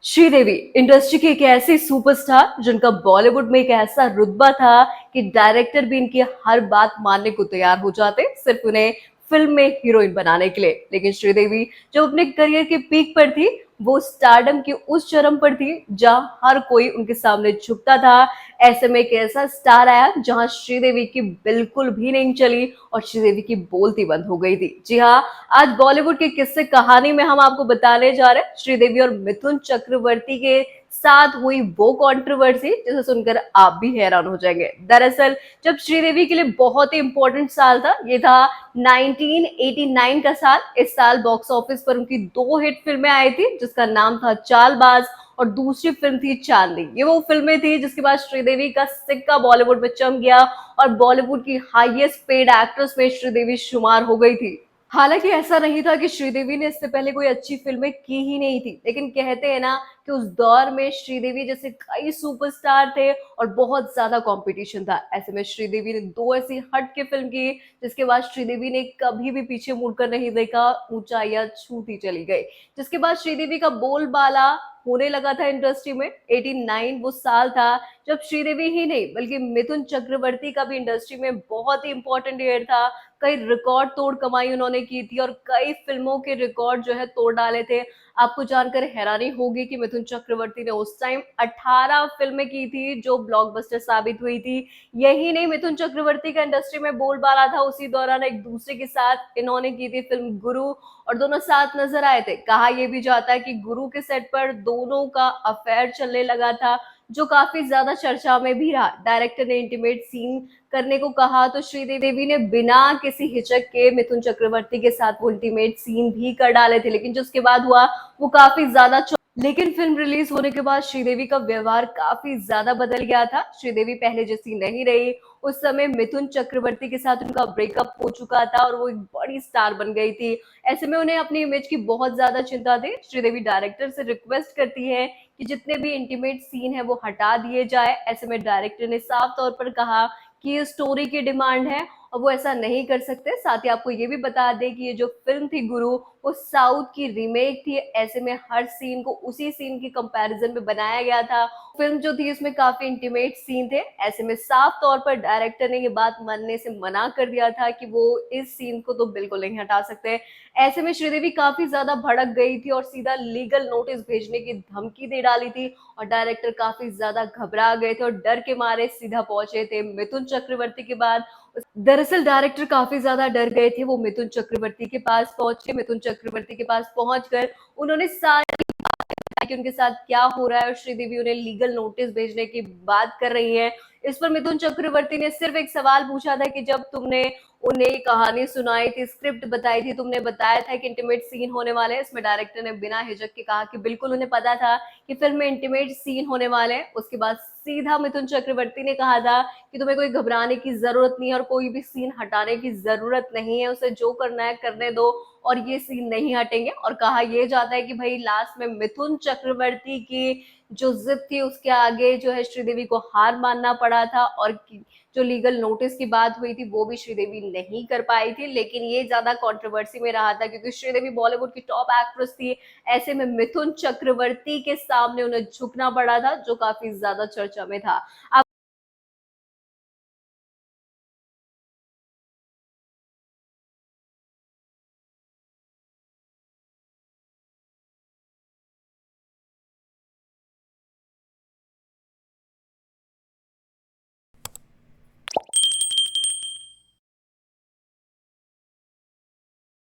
Sridevi industry की एक ऐसी सुपरस्टार जिनका बॉलीवुड में एक ऐसा रुतबा था कि डायरेक्टर भी इनकी हर बात मानने को तैयार हो जाते सिर्फ उन्हें फिल्म में हीरोइन बनाने के लिए। लेकिन श्रीदेवी जब अपने करियर के पीक पर थी, वो स्टारडम के उस चरम पर थी जहां हर कोई उनके सामने झुकता था। ऐसे में एक ऐसा स्टार आया जहां श्रीदेवी की बिल्कुल भी नहीं चली और श्रीदेवी की बोलती बंद हो गई थी। जी हाँ, आज बॉलीवुड के किस्से कहानी में हम आपको बताने जा रहे हैं श्रीदेवी और मिथुन चक्रवर्ती के साथ हुई वो कंट्रोवर्सी जिसे सुनकर आप भी हैरान हो जाएंगे। दरअसल जब श्रीदेवी के लिए बहुत ही इंपॉर्टेंट साल था, ये था 1989 का साल। इस साल बॉक्स ऑफिस पर उनकी दो हिट फिल्में आई थी जिसका नाम था चालबाज और दूसरी फिल्म थी चांदनी। ये वो फिल्में थी जिसके बाद श्रीदेवी का सिक्का बॉलीवुड में चमक गया और बॉलीवुड की हाईएस्ट पेड एक्ट्रेस में श्रीदेवी शुमार हो गई थी। हालांकि ऐसा नहीं था कि श्रीदेवी ने इससे पहले कोई अच्छी फिल्में की ही नहीं थी, लेकिन कहते हैं ना कि उस दौर में श्रीदेवी जैसे कई सुपरस्टार थे और बहुत ज्यादा कंपटीशन था। ऐसे में श्रीदेवी ने दो ऐसी हट के फिल्म की जिसके बाद श्रीदेवी ने कभी भी पीछे मुड़कर नहीं देखा, ऊंचाइयां छूती चली गई। जिसके बाद श्रीदेवी का बोलबाला होने लगा था इंडस्ट्री में। 89 वो साल था जब श्रीदेवी ही नहीं बल्कि मिथुन चक्रवर्ती का भी इंडस्ट्री में बहुत ही इंपॉर्टेंट ईयर था। कई रिकॉर्ड तोड़ कमाई उन्होंने की थी और कई फिल्मों के रिकॉर्ड जो है तोड़ डाले थे। आपको जानकर हैरानी होगी कि मिथुन चक्रवर्ती ने उस टाइम 18 फिल्में की थी जो ब्लॉकबस्टर साबित हुई थी। यही नहीं, मिथुन चक्रवर्ती का इंडस्ट्री में बोलबाला था। उसी दौरान एक दूसरे के साथ इन्होंने की थी फिल्म गुरु और दोनों साथ नजर आए थे। कहा यह भी जाता है कि गुरु के सेट पर दोनों का अफेयर चलने लगा था जो काफी ज्यादा चर्चा में भी रहा। डायरेक्टर ने इंटीमेट सीन करने को कहा तो श्रीदेवी ने बिना किसी हिचक के मिथुन चक्रवर्ती के साथ वो इंटीमेट सीन भी कर डाले थे, लेकिन जो उसके बाद हुआ वो काफी ज्यादा। लेकिन फिल्म रिलीज होने के बाद श्रीदेवी का व्यवहार काफी ज्यादा बदल गया था। श्रीदेवी पहले जैसी नहीं रही। उस समय मिथुन चक्रवर्ती के साथ उनका ब्रेकअप हो चुका था और वो एक बड़ी स्टार बन गई थी। ऐसे में उन्हें अपनी इमेज की बहुत ज्यादा चिंता थी। श्रीदेवी डायरेक्टर से रिक्वेस्ट करती है कि जितने भी इंटीमेट सीन है वो हटा दिए जाए। ऐसे में डायरेक्टर ने साफ तौर पर कहा कि ये स्टोरी की डिमांड है और वो ऐसा नहीं कर सकते। साथ ही आपको ये भी बता दें कि ये जो फिल्म थी गुरु, वो साउथ की रीमेक थी। ऐसे में हर सीन को उसी सीन की कंपैरिजन में बनाया गया था। फिल्म जो थी उसमें काफी इंटीमेट सीन थे। ऐसे में साफ तौर पर डायरेक्टर ने ये बात मानने से मना कर दिया था कि वो इस सीन को तो बिल्कुल नहीं हटा सकते। ऐसे में श्रीदेवी काफी ज्यादा भड़क गई थी और सीधा लीगल नोटिस भेजने की धमकी दे डाली थी और डायरेक्टर काफी ज्यादा घबरा गए थे और डर के मारे सीधा पहुंचे थे मिथुन चक्रवर्ती के बाद। दरअसल डायरेक्टर काफी ज्यादा डर गए थे। वो मिथुन चक्रवर्ती के पास पहुंचे। मिथुन चक्रवर्ती के पास पहुंचकर उन्होंने सारी कि उनके साथ क्या हो रहा है और श्रीदेवी उन्हें लीगल नोटिस भेजने की बात कर रही है। इस पर मिथुन चक्रवर्ती ने सिर्फ एक सवाल पूछा था कि जब तुमने उन्हें कहानी सुनाई थी, स्क्रिप्ट बताई थी, तुमने बताया था कि इंटीमेट सीन होने वाले हैं। इसमें डायरेक्टर ने बिना हिचक के कहा कि बिल्कुल उन्हें पता था कि फिल्म में इंटीमेट सीन होने वाले हैं। उसके बाद सीधा मिथुन चक्रवर्ती ने कहा था कि तुम्हें कोई घबराने की जरूरत नहीं है और कोई भी सीन हटाने की जरूरत नहीं है, उसे जो करना है करने दो और ये सीन नहीं हटेंगे। और कहा यह जाता है कि भाई लास्ट में मिथुन चक्रवर्ती की जो जिद थी उसके आगे जो है श्रीदेवी को हार मानना पड़ा था और जो लीगल नोटिस की बात हुई थी वो भी श्रीदेवी नहीं कर पाई थी। लेकिन ये ज्यादा कंट्रोवर्सी में रहा था क्योंकि श्रीदेवी बॉलीवुड की टॉप एक्ट्रेस थी। ऐसे में मिथुन चक्रवर्ती के सामने उन्हें झुकना पड़ा था जो काफी ज्यादा चर्चा में था।